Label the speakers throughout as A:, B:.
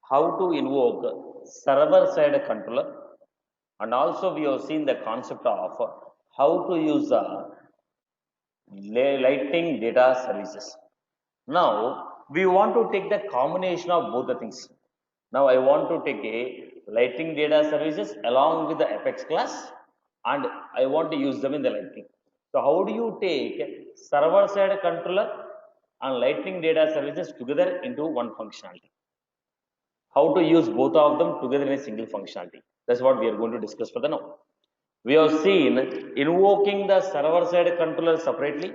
A: how to invoke server side controller, and also we have seen the concept of how to use the Lightning data services. Now we want to take the combination of both the things. Now I want to take a Lightning data services along with the Apex class, and I want to use them in the Lightning. So how do you take server side controller and Lightning data services together into one functionality? How to use both of them together in a single functionality? That's what we are going to discuss for the now. We have seen invoking the server side controller separately.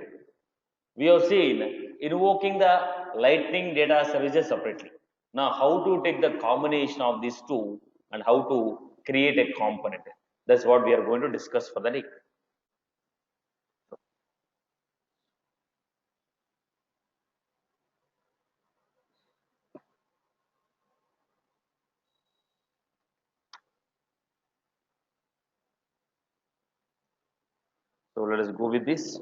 A: We have seen invoking the Lightning data services separately. Now how to take the combination of these two and how to create a component? That's what we are going to discuss for the day. So let us go with this.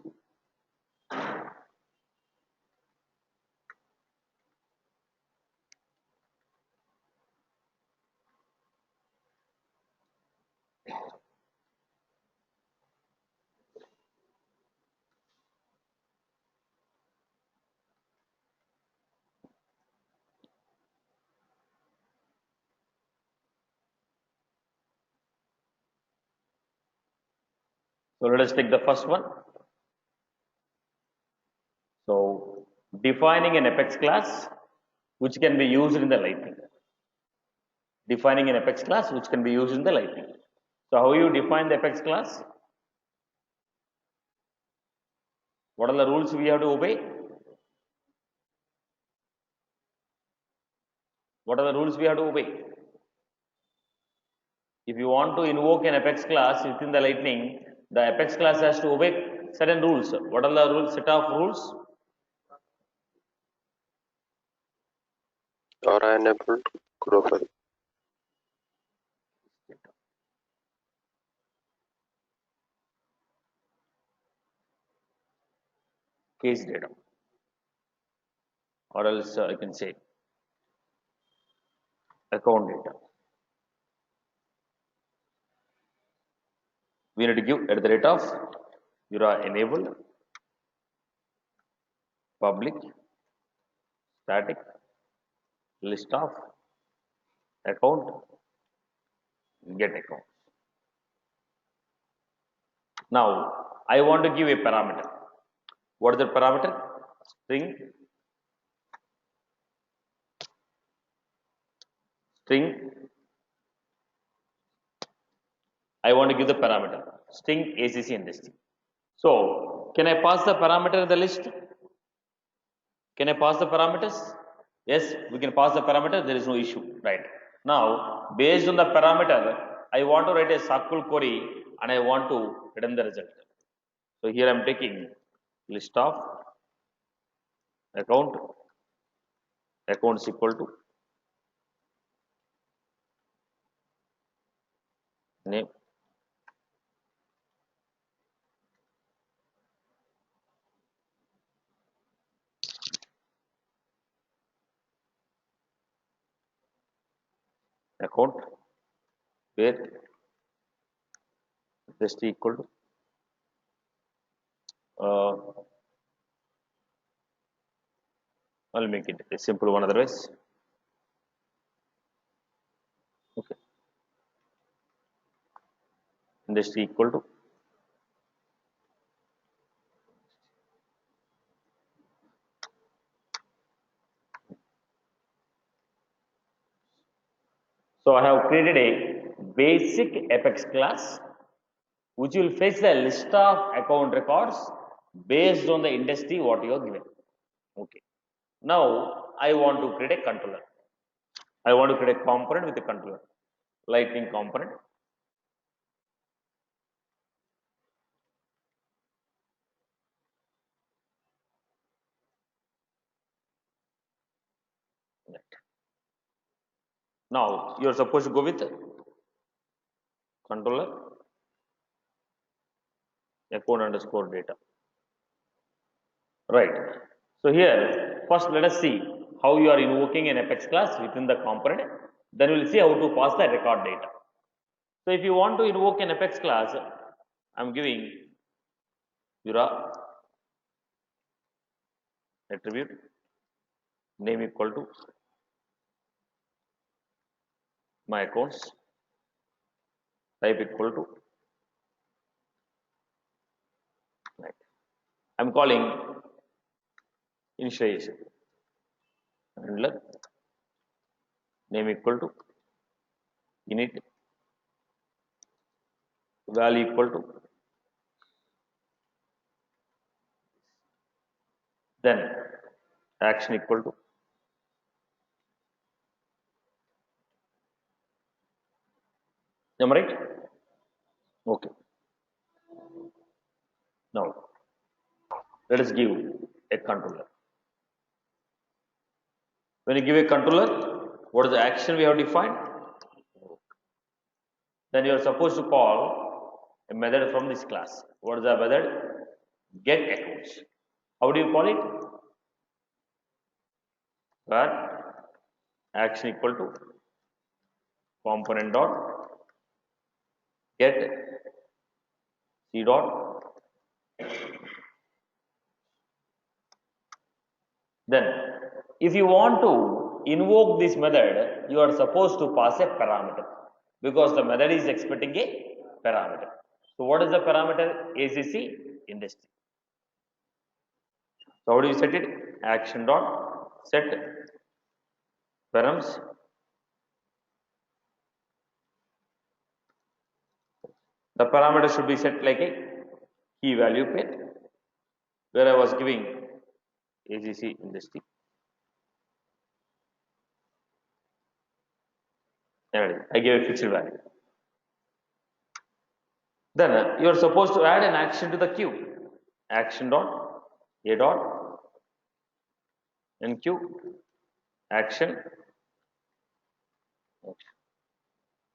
A: So let us take the first one. So defining an Apex class which can be used in the Lightning. Defining an Apex class which can be used in the Lightning. So how you define the Apex class? What are the rules we have to obey? What are the rules we have to obey? If you want to invoke an Apex class within the Lightning, the Apex class has to obey certain rules. What are the rules? Set of rules?
B: Or enabled global.
A: Case data, or else I can say account data. We need to give at the rate of enabled, public, static, list of, account, get account. Now I want to give a parameter. What is the parameter? String. I want to give the parameter string ACC industry. So can I pass the parameter in the list? Can I pass the parameters? Yes, we can pass the parameter. There is no issue, right? Now, based on the parameter, I want to write a SQL query and I want to return the result. So here I am taking list of account, accounts equal to name, account, where just equal to I'll make it a simple one otherwise. Okay. Industry equal to so I have created a basic Apex class which will fetch the list of account records based on the industry what you are given. Okay. Now I want to create a controller. I want to create a component with a controller, Lightning component. Now you are supposed to go with controller account underscore data. Right. So here first let us see how you are invoking an Apex class within the component. Then we'll see how to pass the record data. So if you want to invoke an Apex class, I'm giving Jura attribute name equal to my accounts, type equal to, right. I'm calling initialization handler name equal to init value equal to, then action equal to, am I right? Okay. Now let us give a controller. When you give a controller, what is the action we have defined? Then you are supposed to call a method from this class. What is the method? Get accounts. How do you call it? Where action equal to component dot get c dot. Then if you want to invoke this method, you are supposed to pass a parameter because the method is expecting a parameter. So what is the parameter? ACC industry. So how do you set it? Action dot set params the parameter should be set like a key value pair where I was giving ACC industry. I gave a fixed value. Then you are supposed to add an action to the queue. Action dot a dot enqueue action.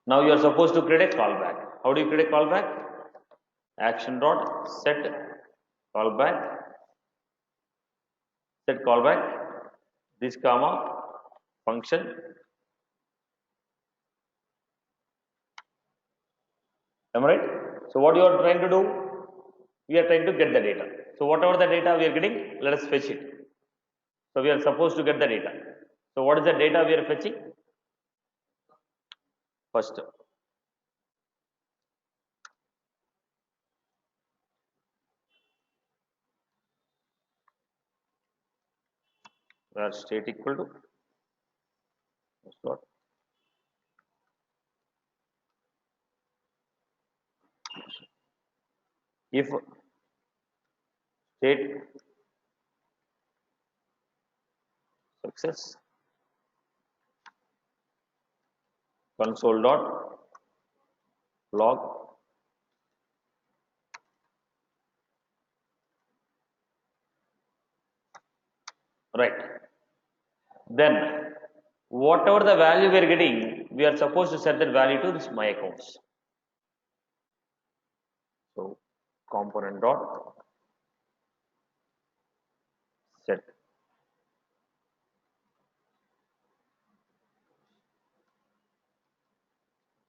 A: Now you are supposed to create a callback. How do you create a callback? Action dot set callback. Set callback. This comma function. Am I right? So what you are trying to do? We are trying to get the data. So whatever the data we are getting, let us fetch it. So we are supposed to get the data. So what is the data we are fetching? First, where state equal to what? If state success console dot log right. Then whatever the value we are getting, we are supposed to set that value to this my accounts. So component dot set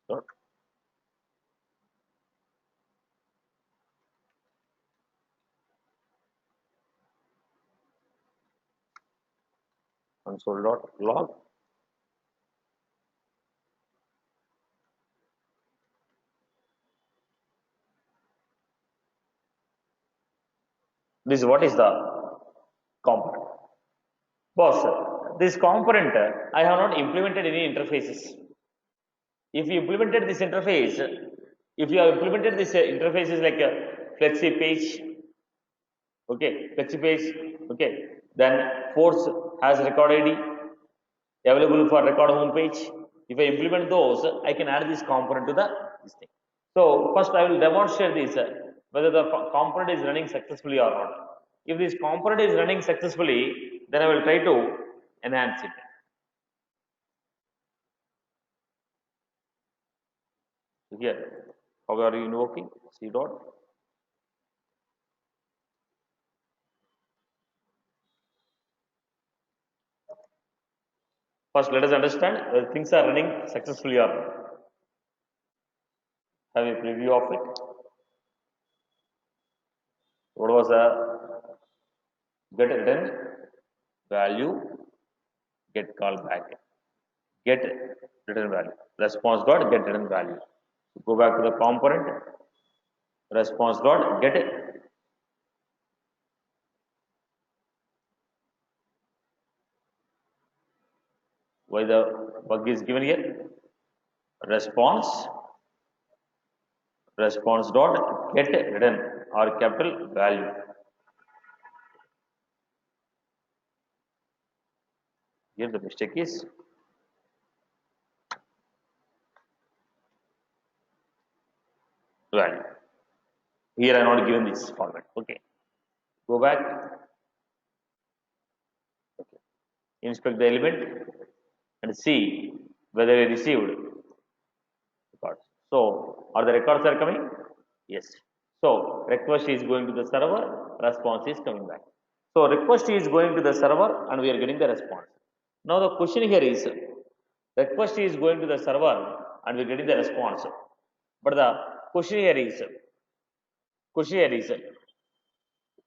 A: dot console dot log. This is what is the component. Boss, this component I have not implemented any interfaces. If you implemented this interface, if you have implemented this interfaces like a flexi page, okay, flexi page, okay, then force has record ID available for record home page. If I implement those, I can add this component to this thing. So first I will demonstrate this whether the component is running successfully or not. If this component is running successfully, then I will try to enhance it. Here, how are you invoking? C dot First, let us understand whether things are running successfully or not. Have a preview of it. What was the get return value, get callback, get return value, response dot get return value. Go back to the component, response dot get why the bug is given here, response dot get return or capital value. Here the mistake is value. Here I am not given this format. Okay, go back. Okay. Inspect the element and see whether I received records. So, are the records are coming? Yes. So, request is going to the server, response is coming back. So, request is going to the server and we are getting the response. Now, the question here is, request is going to the server and we are getting the response. But the question here is,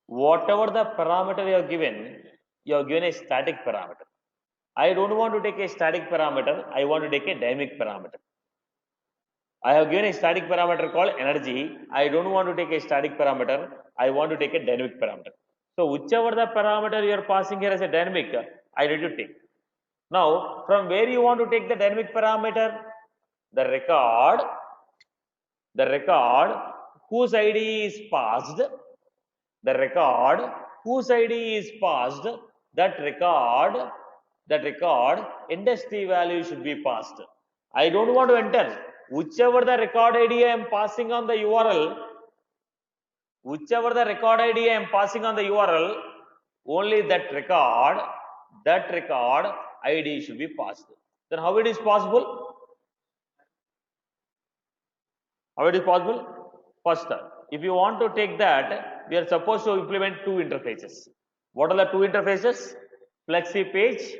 A: whatever the parameter you have given a static parameter. I don't want to take a static parameter, I want to take a dynamic parameter. I have given a static parameter called energy. I don't want to take a static parameter, I want to take a dynamic parameter. So, whichever the parameter you are passing here as a dynamic, I need to take. Now, from where you want to take the dynamic parameter? The record whose ID is passed, that record industry value should be passed. I don't want to enter whichever the record ID I am passing on the URL, only that record ID should be passed. Then how it is possible? First, if you want to take that, we are supposed to implement two interfaces. What are the two interfaces? Flexi page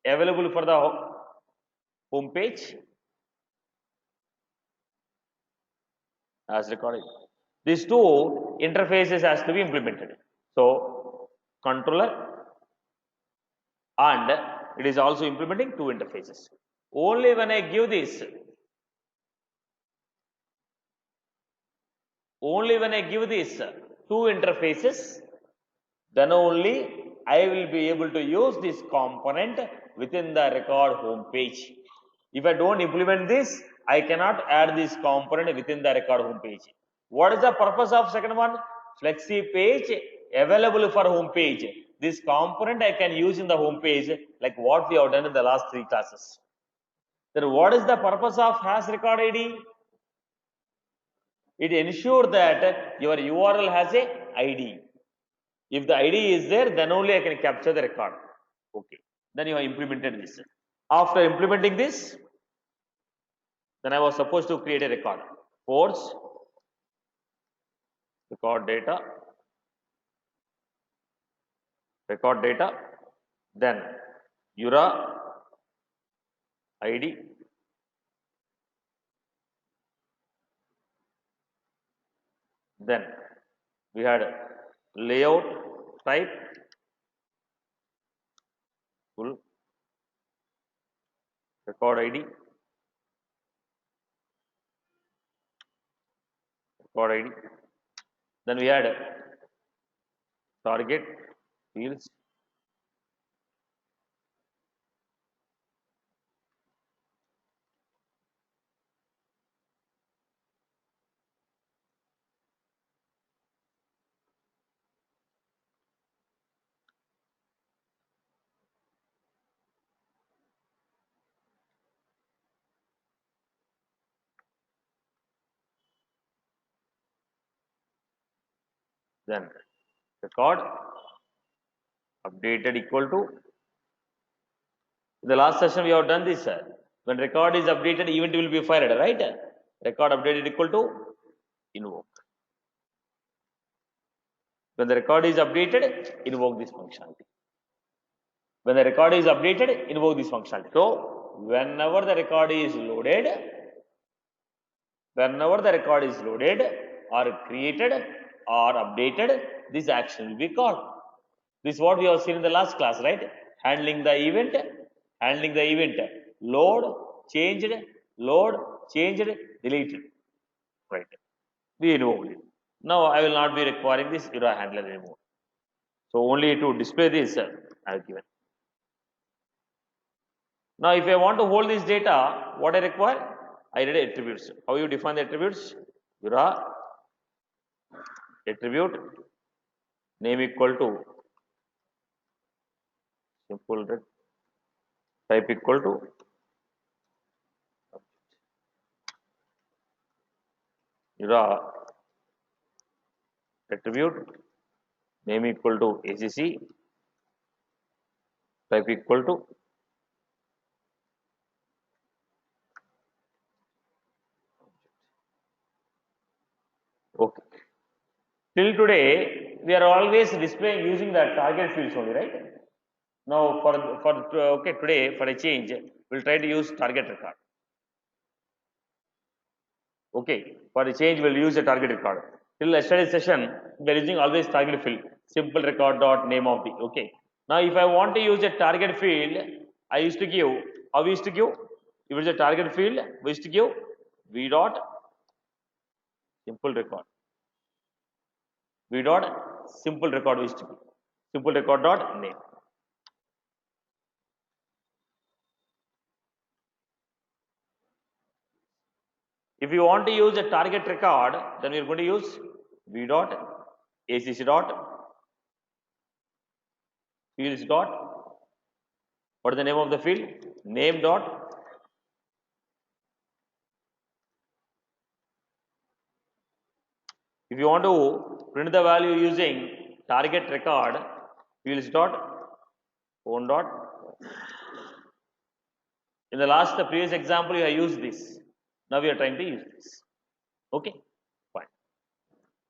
A: available for the home page as recorded. These two interfaces has to be implemented. So, controller, and it is also implementing two interfaces. Only when I give this, two interfaces, then only I will be able to use this component within the record home page. If I don't implement this, I cannot add this component within the record home page. What is the purpose of second one? Flexi page available for home page. This component I can use in the home page like what we have done in the last 3 classes. Then what is the purpose of hash record ID? It ensures that your URL has a ID. If the ID is there, then only I can capture the record. Okay. Then you have implemented this. After implementing this, then I was supposed to create a record. Ports, record data, then URA ID, then we had layout type, full record ID, then we had target fields, then record updated equal to, in the last session we have done this, when record is updated, event will be fired, right? Record updated equal to invoke. When the record is updated, invoke this functionality. When the record is updated, invoke this functionality. So whenever the record is loaded or created or updated, this action will be called. This is what we have seen in the last class, right? Handling the event, load, changed, deleted, right? We invoked it. Now I will not be requiring this error handler anymore. So only to display this I have given. Now if I want to hold this data, what I require? I read attributes. How you define the attributes? Yura attribute name equal to simple type equal to Yura attribute name equal to ACC type equal to okay. Till today, we are always displaying using the target fields only, right? Now, okay, today for a change, we'll try to use target record. Okay, for the change, we'll use a target record. Till yesterday's session, we are using always target field, simple record dot name of the. Okay. Now, if I want to use a target field, I used to give. How we used to give? If it's a target field, we used to give v dot simple record. V dot simple record we used to give. Simple record dot name. If you want to use a target record, then we are going to use v dot acc dot fields dot. What is the name of the field? Name dot. If you want to print the value using target record, fields dot phone dot. In the previous example, you have used this. Now we are trying to use this. Okay, fine.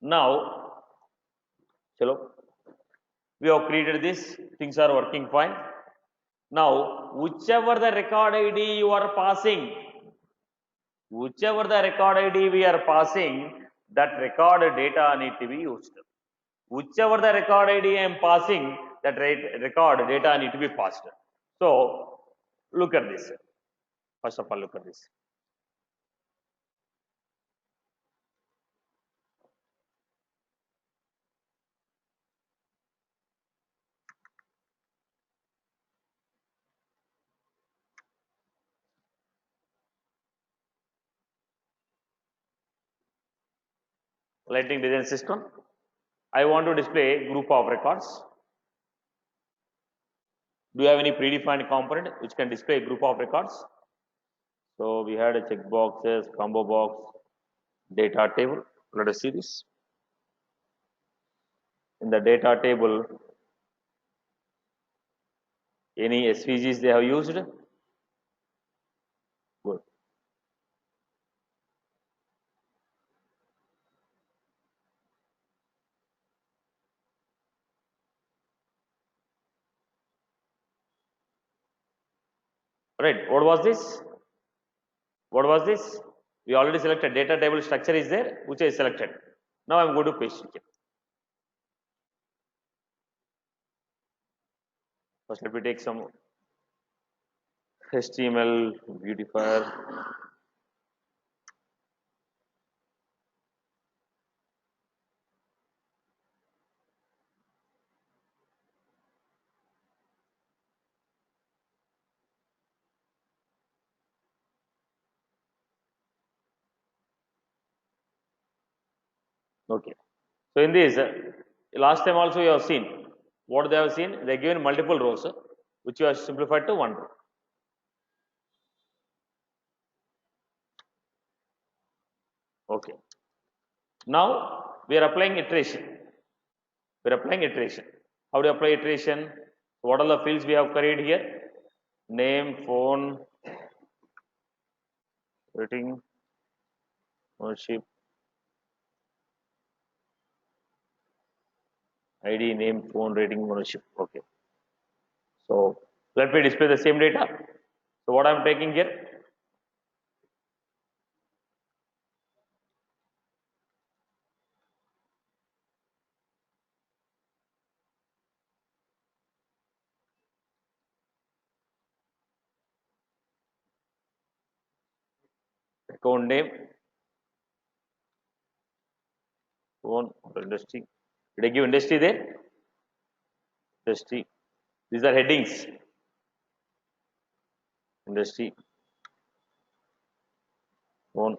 A: Now, chalo, we have created this. Things are working fine. Now, whichever the record ID you are passing, that record data need to be used. Whichever the record ID I am passing, that record data need to be passed. So, look at this. First of all, look at this. Lighting design system. I want to display group of records. Do you have any predefined component which can display a group of records? So we had a checkboxes, combo box, data table. Let us see this. In the data table, any SVGs they have used? Good. Right. What was this? We already selected data table structure is there, which I selected. Now I'm going to paste it here. First, let me take some HTML beautifier. Okay. So in this, last time also you have seen what they have seen. They given multiple rows, which you have simplified to one row. Okay. Now we are applying iteration. How do you apply iteration? What are the fields we have created here? Name, phone, rating, ownership, ID, name, phone, rating, ownership. Okay. So Let me display the same data. So what I am taking here? Account name, phone, industry. Did I give industry there? Industry. These are headings. Industry, phone.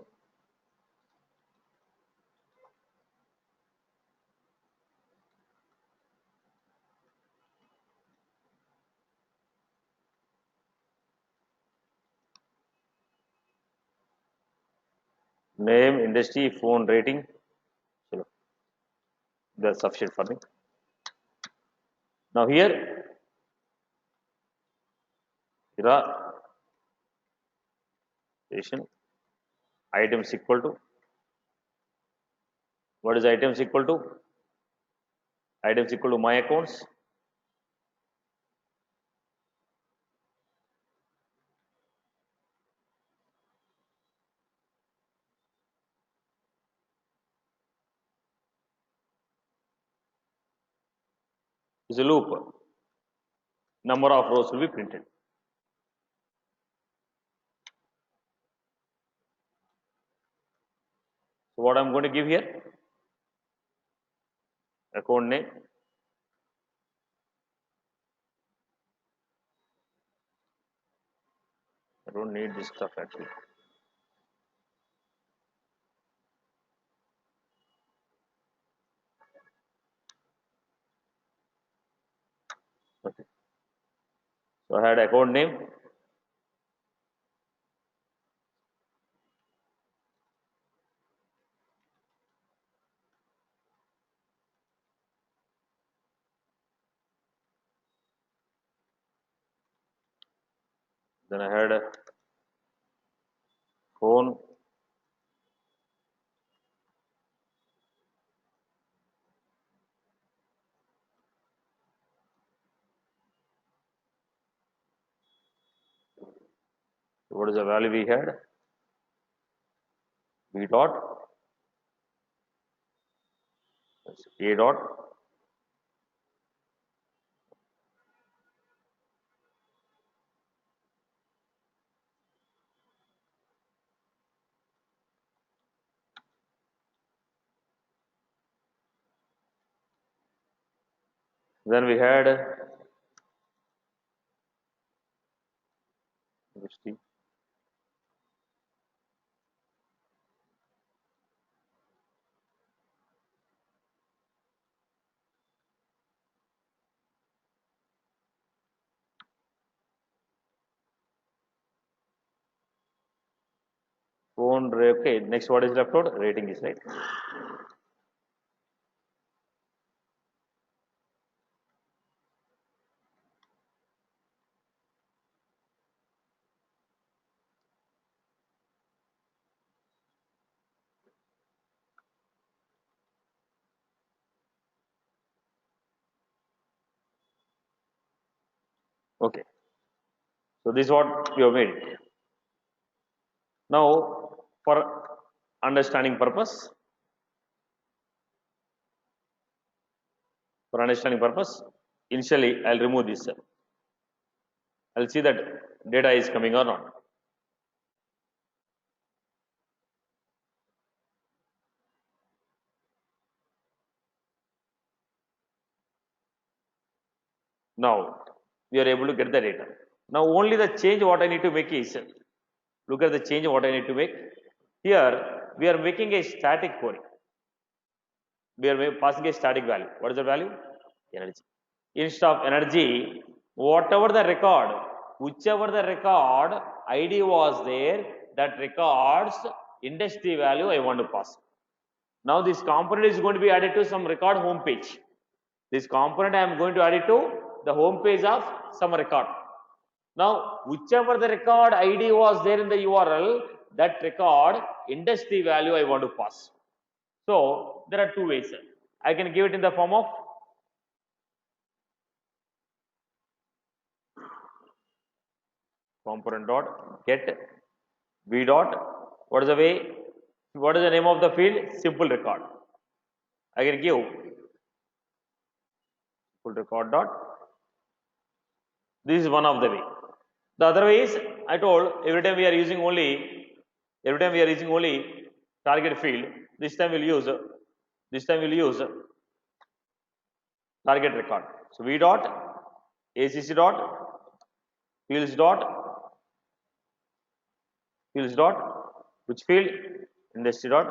A: Name, industry, phone, rating. That's sufficient for me. Now here are station items equal to, what is items equal to? Items equal to my accounts. Is a loop. Number of rows will be printed. So what I'm going to give here? Account name. I don't need this stuff actually. Okay. So I had account name. Then I had a phone. What is the value we had? B dot. That's A dot. Then we had industry. Phone. Okay. Next, what is left out? Rating is right. Okay. So this is what we have made. Now, for understanding purpose, initially I'll remove this. I'll see that data is coming or not. Now we are able to get the data. Now only the change what I need to make is, look at the change what I need to make. Here we are making a static query. We are passing a static value. What is the value? Energy. Instead of energy, whatever the record, whichever the record ID was there, that records industry value I want to pass. Now this component is going to be added to some record home page. This component I am going to add it to the home page of some record. Now whichever the record ID was there in the URL, that record industry value I want to pass. So there are two ways. I can give it in the form of component dot get v dot. What is the way? What is the name of the field? Simple record. I can give simple record dot. This is one of the way. The other way is, I told every time we are using only target field. This time we'll use target record. So v dot acc dot fields dot which field? Industry dot.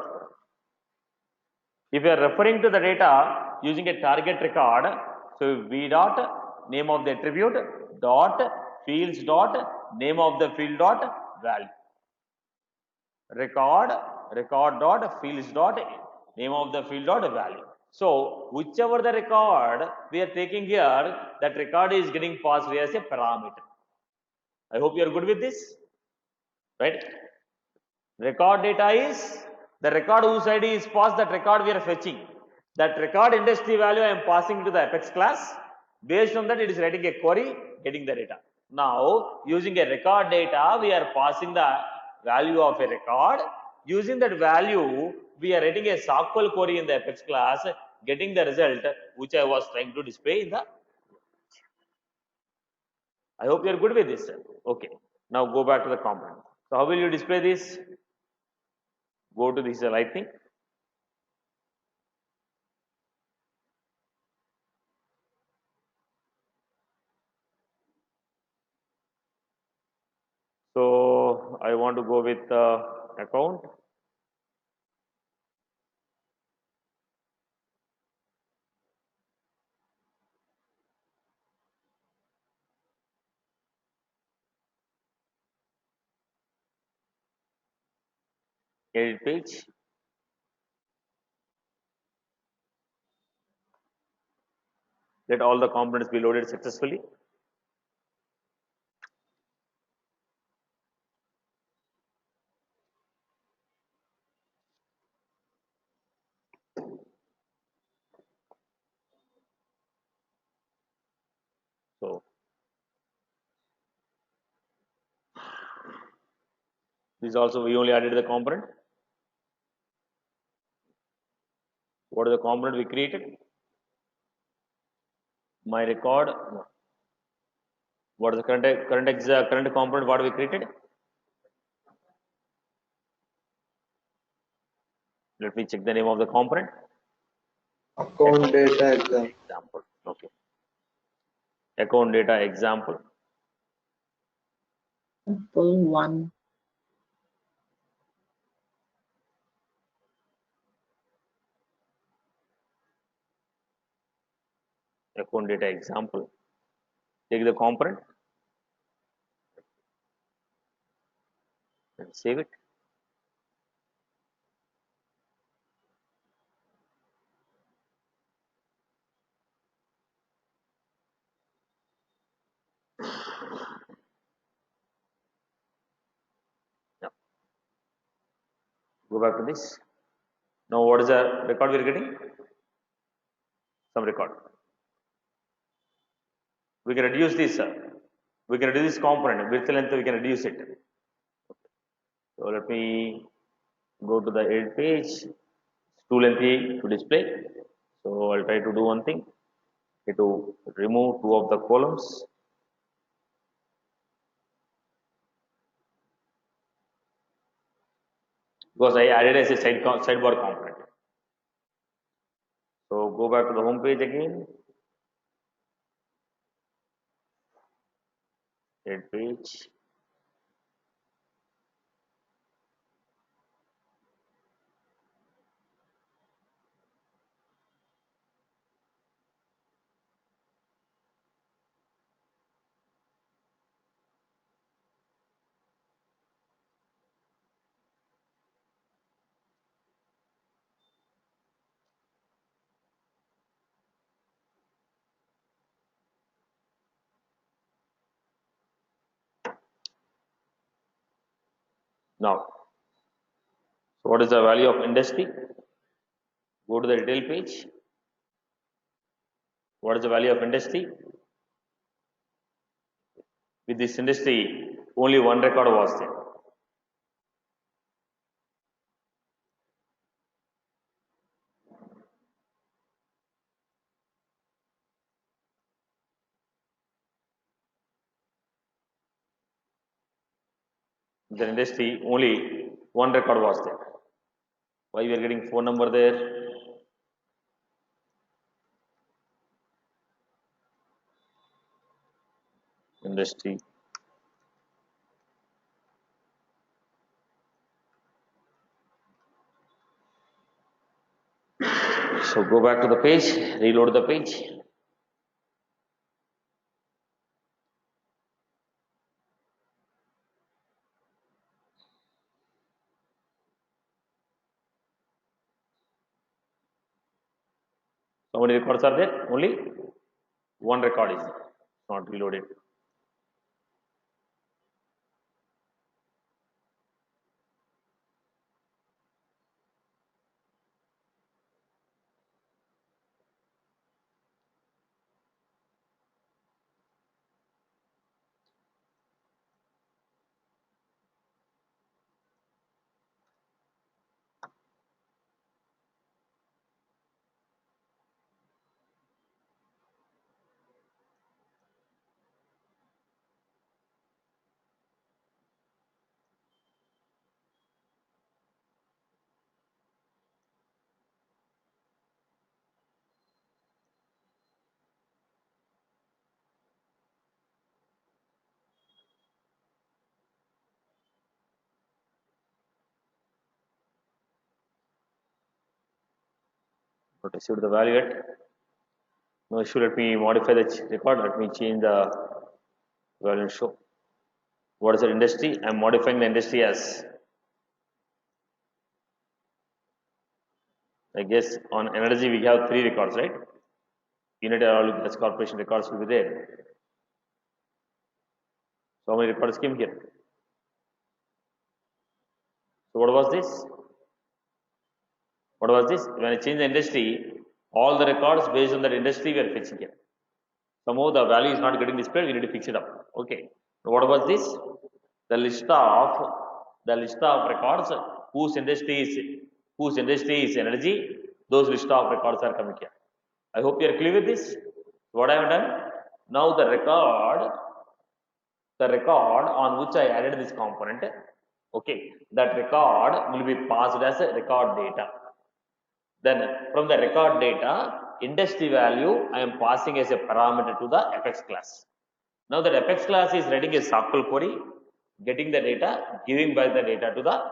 A: If you are referring to the data using a target record, so v dot name of the attribute dot fields dot name of the field dot value. Record dot fields dot name of the field dot value. So whichever the record we are taking here, that record is getting passed here as a parameter. I hope you are good with this, right? Record data is the record whose ID is passed, that record we are fetching. That record industry value I am passing to the Apex class. Based on that, it is writing a query, getting the data. Now, using a record data, we are passing the value of a record. Using that value, we are writing a SQL query in the Apex class, getting the result which I was trying to display in the. I hope you are good with this. Okay. Now go back to the component. So how will you display this? Go to this lightning. So I want to go with account. Edit page. Let all the components be loaded successfully. So this also we only added the component. What is the component we created? My record. What is the current component what we created? Let me check the name of the component.
B: Account data
A: Example. Okay. Account data example.
C: Example 1.
A: Account data example. Take the component and save it. Now, go back to this. Now, what is the record we are getting? Some record. We can reduce this. We can reduce this component width length. We can reduce it. So let me go to the edit page. It's too lengthy to display. So I'll try to do one thing. Okay, to remove two of the columns. Because I added as a sidebar component. So go back to the home page again. Edit page. Now, so what is the value of industry? Go to the detail page. What is the value of industry? With this industry, only one record was there. The industry only one record was there. Why we are getting phone number there? Industry. So go back to the page, reload the page. How many records are there? Only one record is not reloaded. Not received the value yet. No issue. Let me modify the record. Let me change the value and show. What is the industry? I am modifying the industry as, I guess on energy we have 3 records, right? Unity Oil Gas Corporation records will be there. So how many records came here? So what was this? What was this? When I change the industry, all the records based on that industry we are fetching here. Somehow the value is not getting displayed, we need to fix it up. Okay. So what was this? The list of records whose industry is energy, those list of records are coming here. I hope you are clear with this. What I have done? Now the record on which I added this component, okay, that record will be passed as a record data. Then from the record data, industry value I am passing as a parameter to the Apex class. Now that Apex class is writing a SQL query, getting the data, giving back the data to the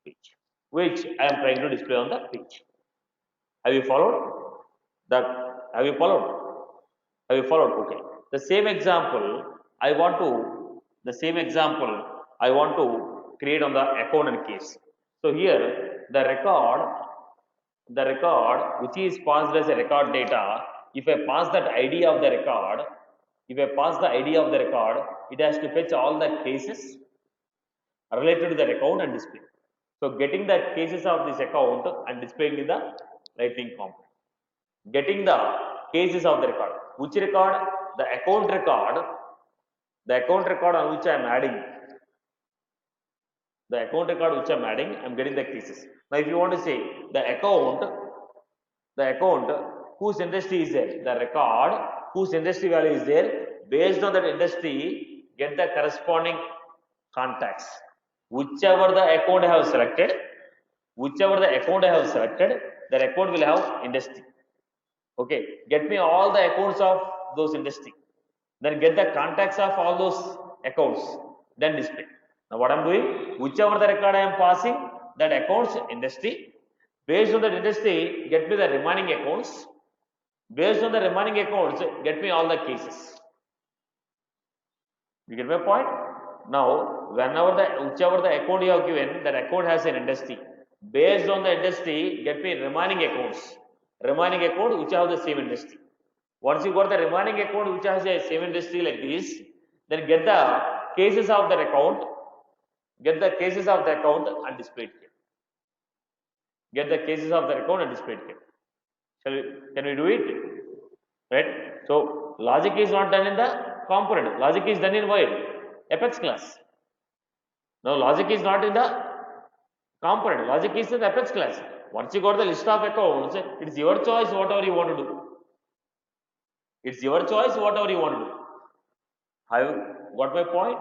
A: page, which I am trying to display on the page. Have you followed? Have you followed? Okay. The same example I want to create on the account and case. So here the record which is passed as a record data, if I pass that ID of the record, it has to fetch all the cases related to the account and display. So getting the cases of this account and displaying in the Lightning component. Getting the cases of the record. Which record? The account record on which I am adding. I am getting the cases. Now if you want to say the account whose industry is there, the record whose industry value is there, based on that industry, get the corresponding contacts. Whichever the account I have selected, the record will have industry. Okay, get me all the accounts of those industry. Then get the contacts of all those accounts. Then display. Now what I am doing, whichever the record I am passing, that accounts industry. Based on that industry, get me the remaining accounts. Based on the remaining accounts, get me all the cases. You get my point? Now, whichever the account you have given, that account has an industry. Based on the industry, get me remaining accounts. Remaining account which have the same industry. Once you got the remaining account which has the same industry like this, then get the cases of the account, and display it here. Get the cases of the account and display it here. Can we do it? Right? So logic is not done in the component. Logic is done in while Apex class. Now logic is not in the component, logic is in the Apex class. Once you got the list of accounts, it's your choice whatever you want to do. It's your choice whatever you want to do. Have you got my point?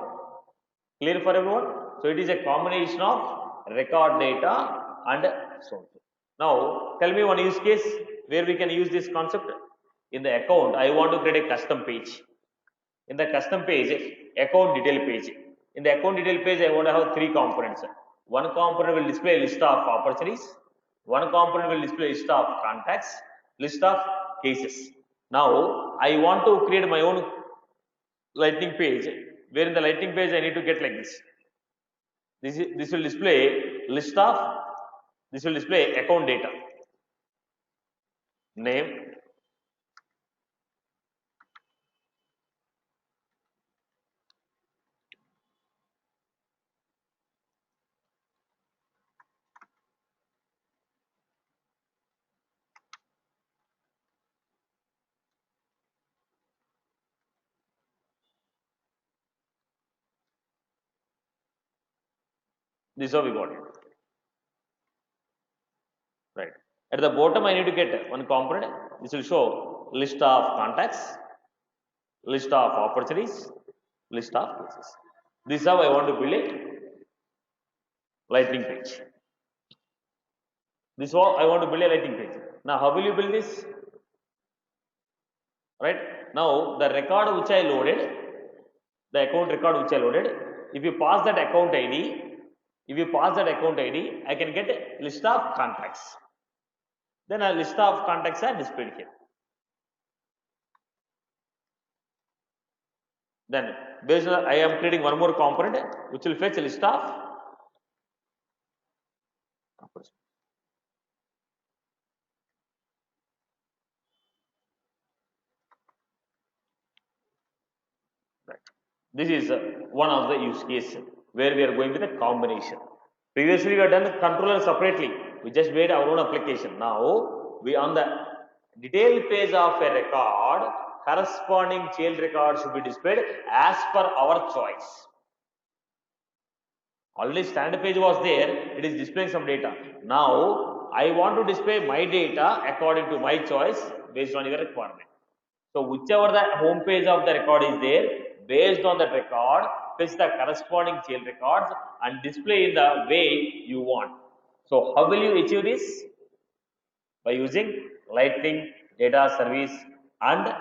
A: Clear for everyone? So it is a combination of record data and so on. Now tell me one use case where we can use this concept. In the account, I want to create a custom page. In the custom page, account detail page. In the account detail page, I want to have three components. One component will display a list of opportunities. One component will display a list of contacts, list of cases. Now, I want to create my own lightning page, where in the lightning page I need to get like this. This will display list of, this will display account data, name, this is how we got it. Right. At the bottom, I need to get one component. This will show list of contacts, list of opportunities, list of cases. This is how I want to build a lightning page. This is how I want to build a lightning page. Now, how will you build this? Right. Now, the record which I loaded, the account record which I loaded, if you pass that account ID, I can get a list of contacts. Then a list of contacts are displayed here. Then based on I am creating one more component which will fetch a list of right. This is one of the use case where we are going with a combination. Previously we have done controller separately. We just made our own application. Now we on the detail page of a record, corresponding child record should be displayed as per our choice. Already standard page was there, it is displaying some data. Now I want to display my data according to my choice based on your requirement. So whichever the home page of the record is there, based on that record, fetch the corresponding child records and display in the way you want. So how will you achieve this? By using Lightning Data Service and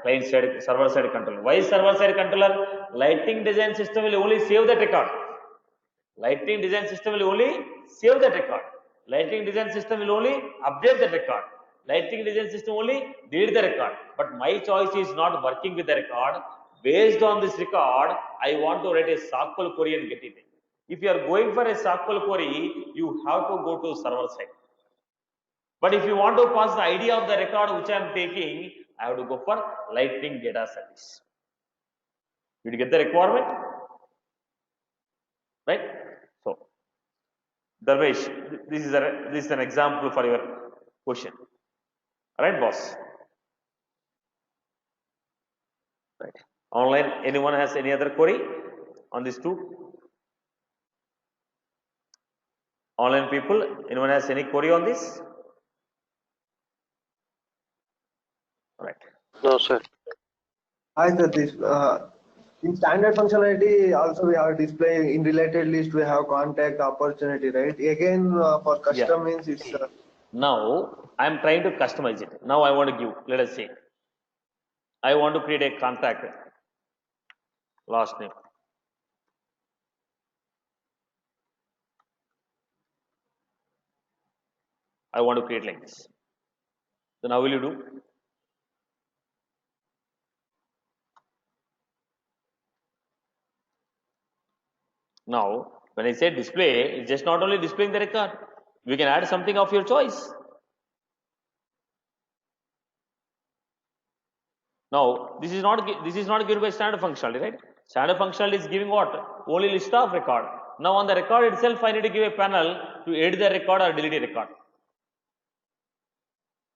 A: client side server side controller. Why server side controller? Lightning design system will only save that record. Lightning design system will only save that record. Lightning design system will only update the record. Lightning design system only delete the record. But my choice is not working with the record. Based on this record, I want to write a SQL query and get it. If you are going for a SQL query, you have to go to server side. But if you want to pass the ID of the record which I am taking, I have to go for Lightning Data Service. Did you get the requirement? Right? So, Darvesh, this is an example for your question. Right, boss? Right. Online, anyone has any other query on these two? Online people, anyone has any query on this? Right.
C: No, sir.
B: Hi, Satish. In standard functionality, also we have display in related list, we have contact opportunity, right? Again, for custom means it's.
A: Now, I am trying to customize it. Now, I want to give, let us say, I want to create a contact, last name. I want to create like this. Then how will you do? Now, when I say display, it's just not only displaying the record. We can add something of your choice. Now, this is not given by standard functionality, right? Standard functionality is giving what? Only list of record. Now, on the record itself, I need to give a panel to edit the record or delete a record.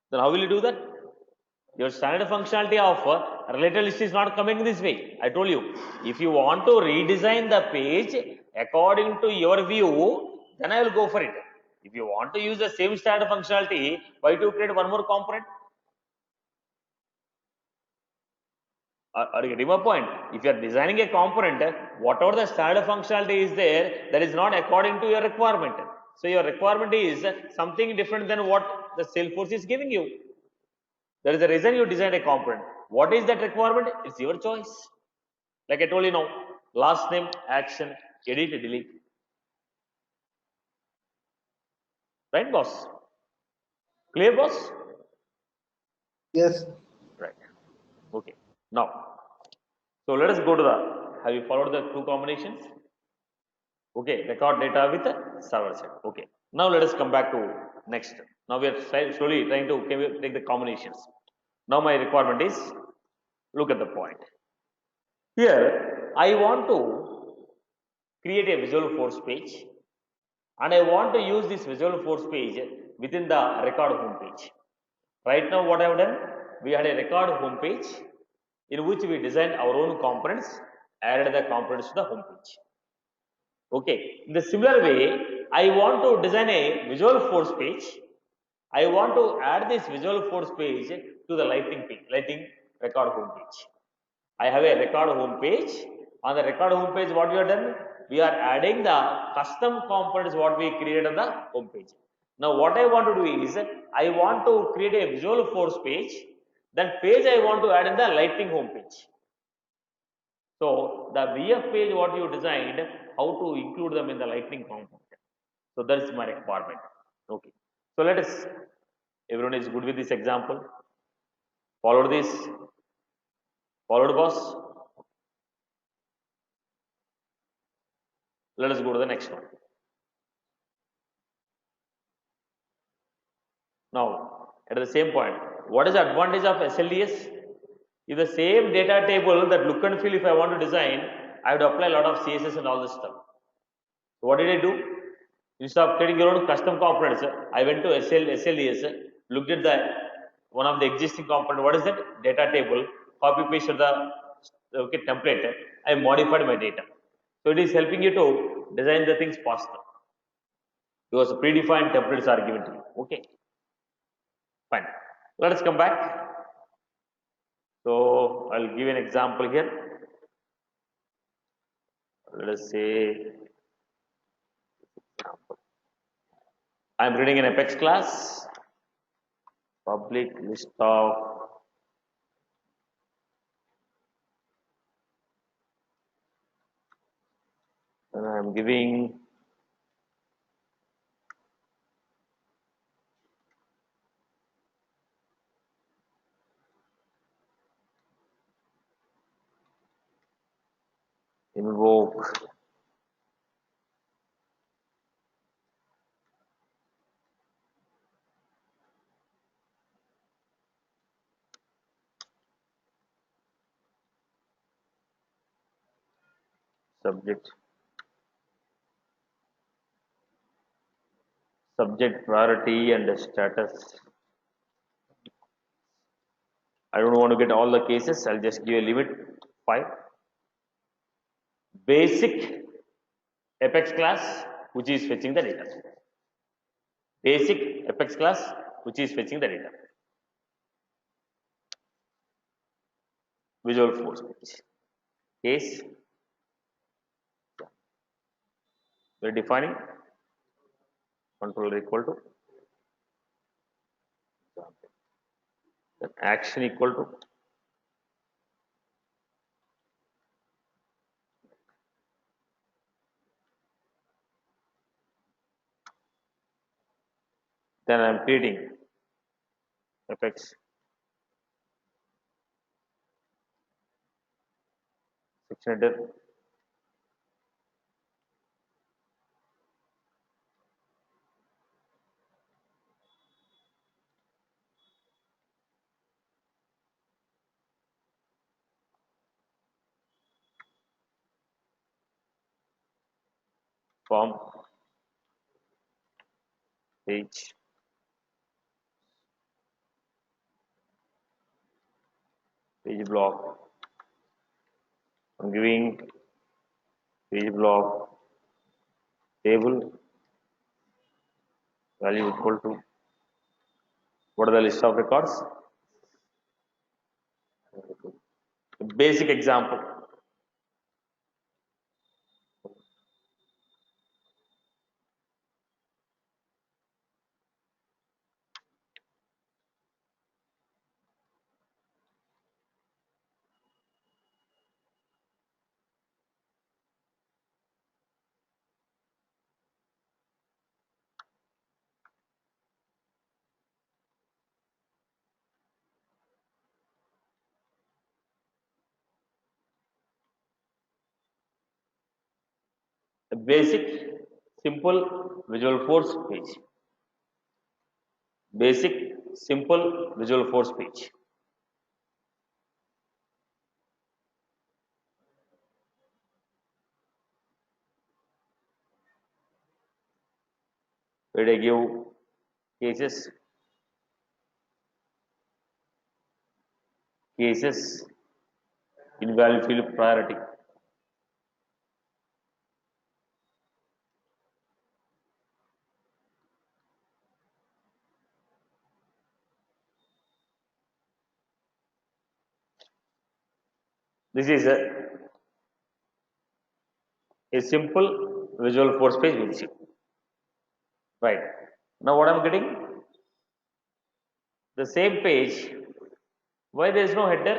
A: Then how will you do that? Your standard functionality of related list is not coming this way. I told you, if you want to redesign the page according to your view, then I will go for it. If you want to use the same standard functionality, why to create one more component? Are you getting my point? If you are designing a component, whatever the standard functionality is there, that is not according to your requirement. So your requirement is something different than what the Salesforce is giving you. There is a reason you designed a component. What is that requirement? It's your choice. Like I told you now, last name, action, edit, delete. Right, boss? Clear, boss?
B: Yes.
A: Right. Okay. Now, so let us go to the, have you followed the two combinations? Okay, record data with the server side. Okay. Now let us come back to next. Now we are slowly trying to take the combinations. Now my requirement is, look at the point. Here, I want to create a Visual Force page and I want to use this Visual Force page within the record home page. Right now what I have done, we had a record home page in which we designed our own components, added the components to the home page. Okay, in the similar way, I want to design a Visual Force page. I want to add this Visual Force page to the lighting page, lighting record home page. I have a record home page. On the record home page, what we have done? We are adding the custom components what we created on the home page. Now, what I want to do is, I want to create a Visual Force page. That page I want to add in the lighting home page. So, the VF page what you designed, how to include them in the lightning component. So, that is my requirement. Okay. So, let us, everyone is good with this example. Followed this. Followed, boss. Let us go to the next one. Now, at the same point, what is the advantage of SLDS? If the same data table, that look and feel, if I want to design, I have to apply a lot of CSS and all this stuff. So what did I do? Instead of creating your own custom components, I went to SLDS, looked at the one of the existing component. What is that? Data table. Copy pasted the template. I modified my data. So it is helping you to design the things faster because predefined templates are given to you. Okay, fine. Let us come back. So I'll give an example here. Let us say I'm reading an Apex class, public list of and I'm giving invoke subject priority and status. I don't want to get all the cases. I'll just give a limit 5. Basic Apex class which is fetching the data. Basic Apex class which is fetching the data. Visual Force page. Case. We're defining controller equal to then action equal to then I'm creating Apex section header form page page block. I'm giving page block table value equal to what are the list of records? Basic example. A basic simple visual force page. Basic simple visual force page. Where I give cases invalid field priority. This is a simple visual force page we'll see. Right. Now what I'm getting? The same page. Why there is no header?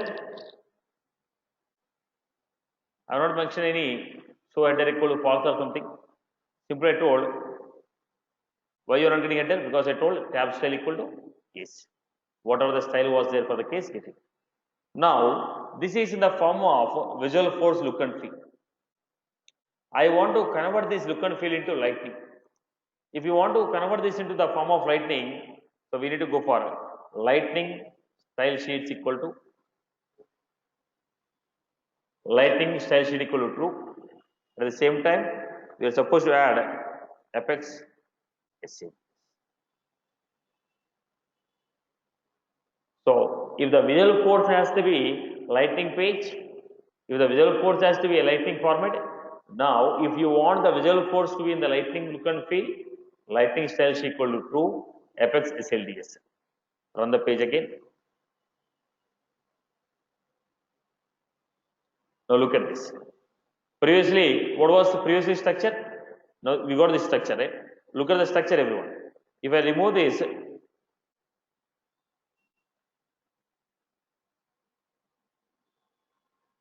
A: I have not mentioned any show header equal to false or something. Simply I told why you are not getting header? Because I told tab style equal to case. Whatever the style was there for the case, get it. Now this is in the form of visual force look and feel. I want to convert this look and feel into lightning. If you want to convert this into the form of lightning, so we need to go for lightning style sheets equal to lightning style sheet equal to true. At the same time, we are supposed to add apex SC. So if the visual force has to be lightning page, if the visual force has to be a lightning format, now if you want the visual force to be in the lightning look and feel, lightning style sheet equal to true, apex SLDS. Run the page again. Now look at this. Previously, what was the previously structure? Now we got this structure, right? Look at the structure, everyone. If I remove this,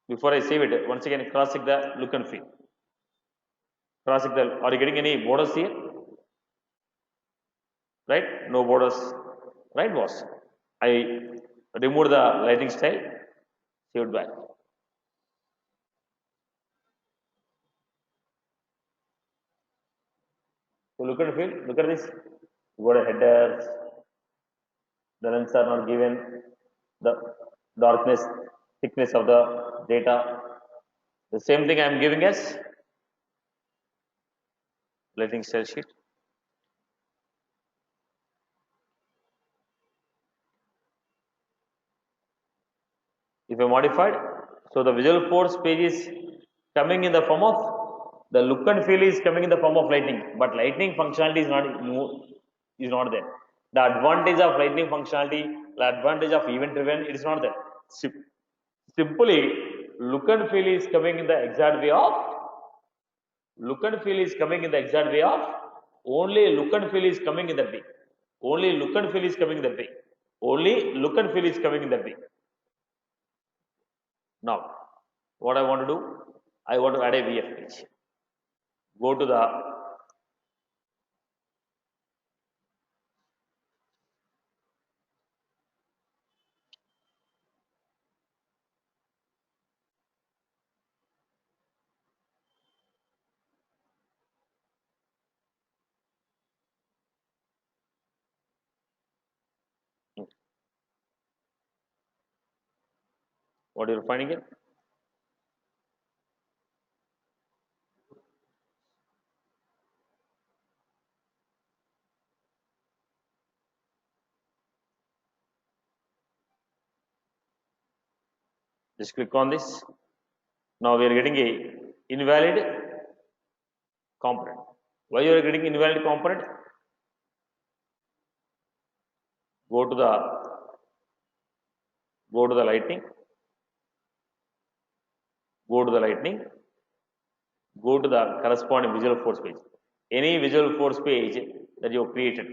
A: before I save it, once again cross check the look and feel. Cross check the, are you getting any borders here? Right? No borders. Right, boss? I removed the lighting style, saved back. So look at the field, look at this. You got a headers, the lengths are not given, the darkness, thickness of the data. The same thing I am giving as lighting style sheet. If I modified, so the visual force page is coming in the form of the look and feel is coming in the form of lightning, but lightning functionality is not there. The advantage of lightning functionality, the advantage of event driven, it is not there. Simply, look and feel is coming in the exact way of look and feel is coming in the exact way of only look and feel is coming in that way. Only look and feel is coming in that way. Only look and feel is coming in that way. Now, what I want to do, I want to add a VF page. Go to the what you're finding it. Just click on this. Now we are getting a invalid component. Why you are getting invalid component? Go to the lightning. Go to the lightning. Go to the corresponding Visual Force page. Any Visual Force page that you have created.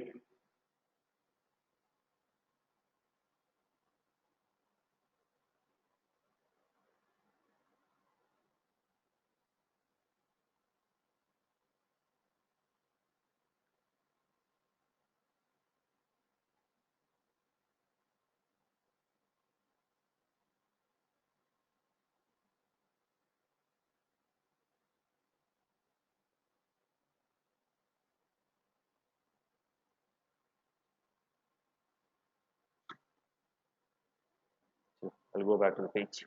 A: So I'll go back to the page.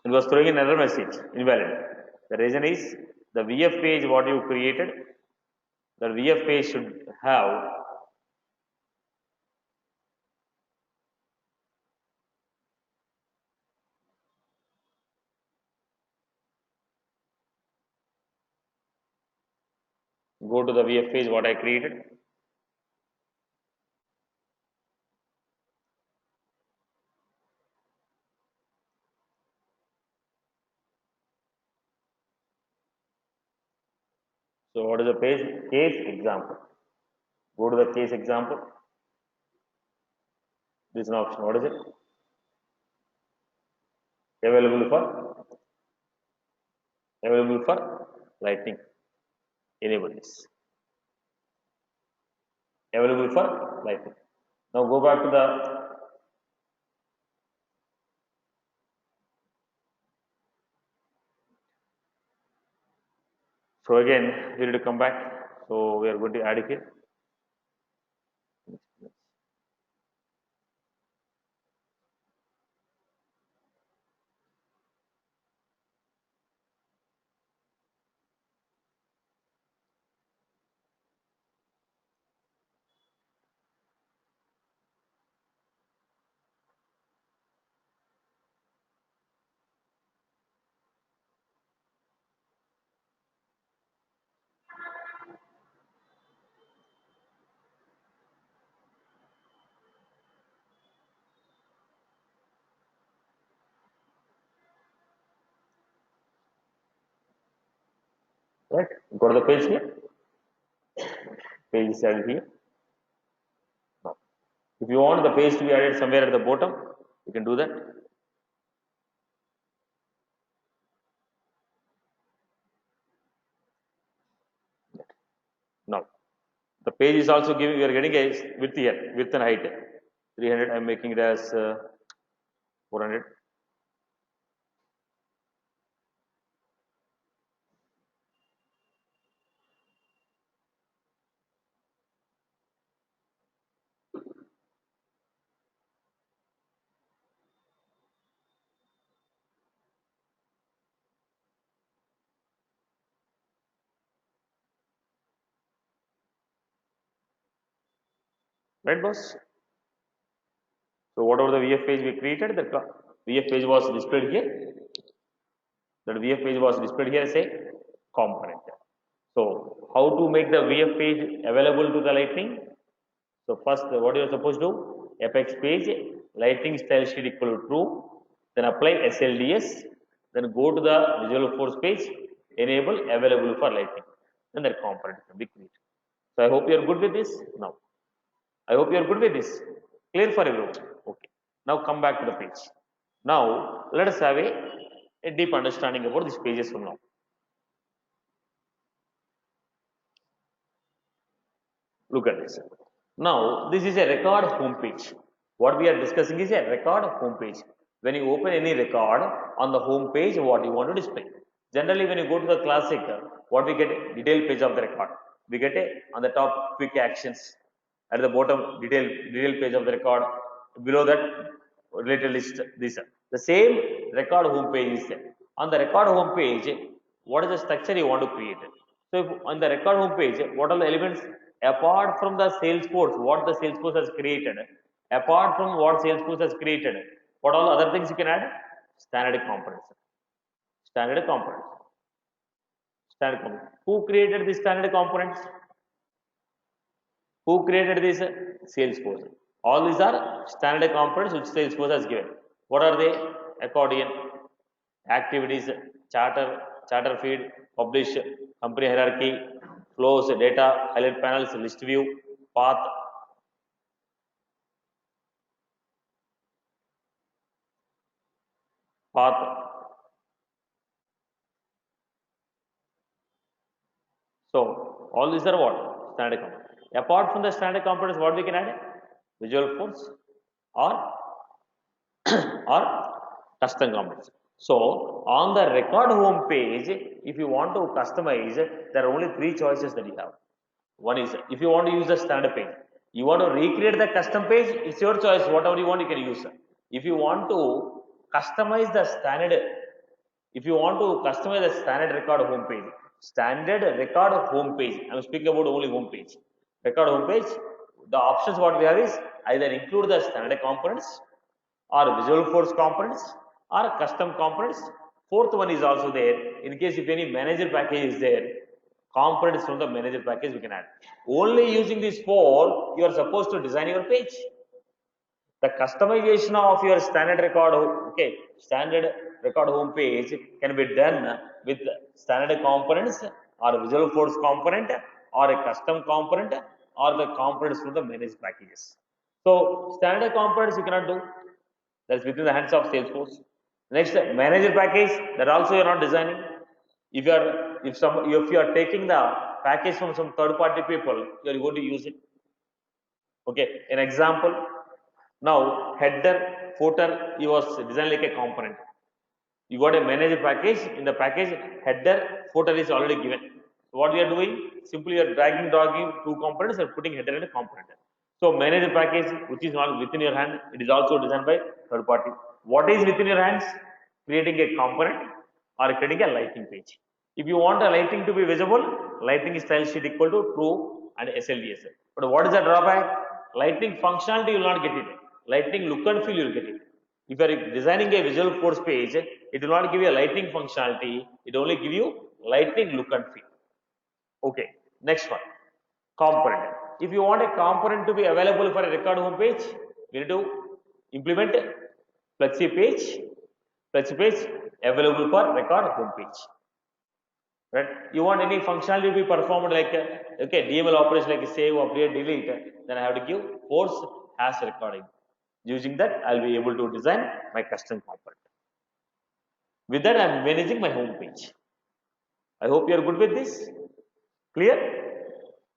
A: It was throwing an error message, invalid. The reason is the VF page what you created, the VF page should have go to the VF page what I created. So what is the page? Case example. Go to the case example. This is an option. What is it? Available for lightning. Enable this. Available for lightning. Now go back to the so again we need to come back. So we are going to add it here. Right? Go to the page here. Page is added here. Now, if you want the page to be added somewhere at the bottom, you can do that. Now, the page is also giving, we are getting a width here, width and height. 300, I am making it as 400. Right, boss? So whatever the VF page we created, the VF page was displayed here. That VF page was displayed here as a component. So how to make the VF page available to the lightning? So first, what you are supposed to do? Apex page lightning style sheet equal to true. Then apply SLDS. Then go to the Visual Force page. Enable available for lightning. Then that component can be created. So I hope you are good with this now. I hope you are good with this. Clear for everyone. Okay. Now come back to the page. Now let us have a deep understanding about these pages from now. Look at this. Now this is a record home page. What we are discussing is a record home page. When you open any record on the home page, what you want to display. Generally, when you go to the classic, what we get a detail page of the record. We get a on the top quick actions, at the bottom detail page of the record. Below that related list, this. The same record home page is there. On the record home page, what is the structure you want to create? So if on the record home page, what are the elements apart from the Salesforce, what the Salesforce has created, apart from what Salesforce has created, what all other things you can add? Standard components. Standard components. Standard components. Who created these standard components? Who created this? Salesforce. All these are standard components which Salesforce has given. What are they? Accordion, activities, charter feed, publish, company hierarchy, flows, data, highlight panels, list view, path. So all these are what? Standard components. Apart from the standard components, what we can add? Visual Force or or custom components. So on the record home page, if you want to customize, there are only three choices that you have. One is if you want to use the standard page, you want to recreate the custom page, it's your choice, whatever you want you can use. If you want to customize the standard, if you want to customize the standard record home page, I'm speaking about only home page. Record home page, the options what we have is either include the standard components or Visual Force components or custom components. Fourth one is also there. In case if any manager package is there, components from the manager package we can add. Only using these four, you are supposed to design your page. The customization of your standard record, okay, standard record home page can be done with standard components or Visual Force component or a custom component or the components from the managed packages. So standard components you cannot do. That's within the hands of Salesforce. Next, manager package that also you are not designing. If you are taking the package from some third party people, you are going to use it. Okay, an example. Now header, footer, you was designed like a component. You got a manager package. In the package, header, footer is already given. So what we are doing? Simply you are dragging two components and putting header in a component. So manager package, which is not within your hand, it is also designed by third party. What is within your hands? Creating a component or creating a lighting page. If you want a lighting to be visible, lighting style sheet equal to true and SLDS. But what is the drawback? Lighting functionality you will not get it. Lighting look and feel you will get it. If you are designing a Visual Force page, it will not give you a lighting functionality. It only give you lighting look and feel. Okay, next one, component. If you want a component to be available for a record home page, we need to implement flexi page available for record home page. Right? You want any functionality to be performed like okay, DML operation like save, update, delete, then I have to give force as recording. Using that, I'll be able to design my custom component. With that, I'm managing my home page. I hope you are good with this. Clear?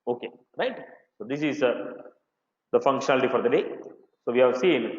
A: Okay, right? So this is the functionality for the day. So we have seen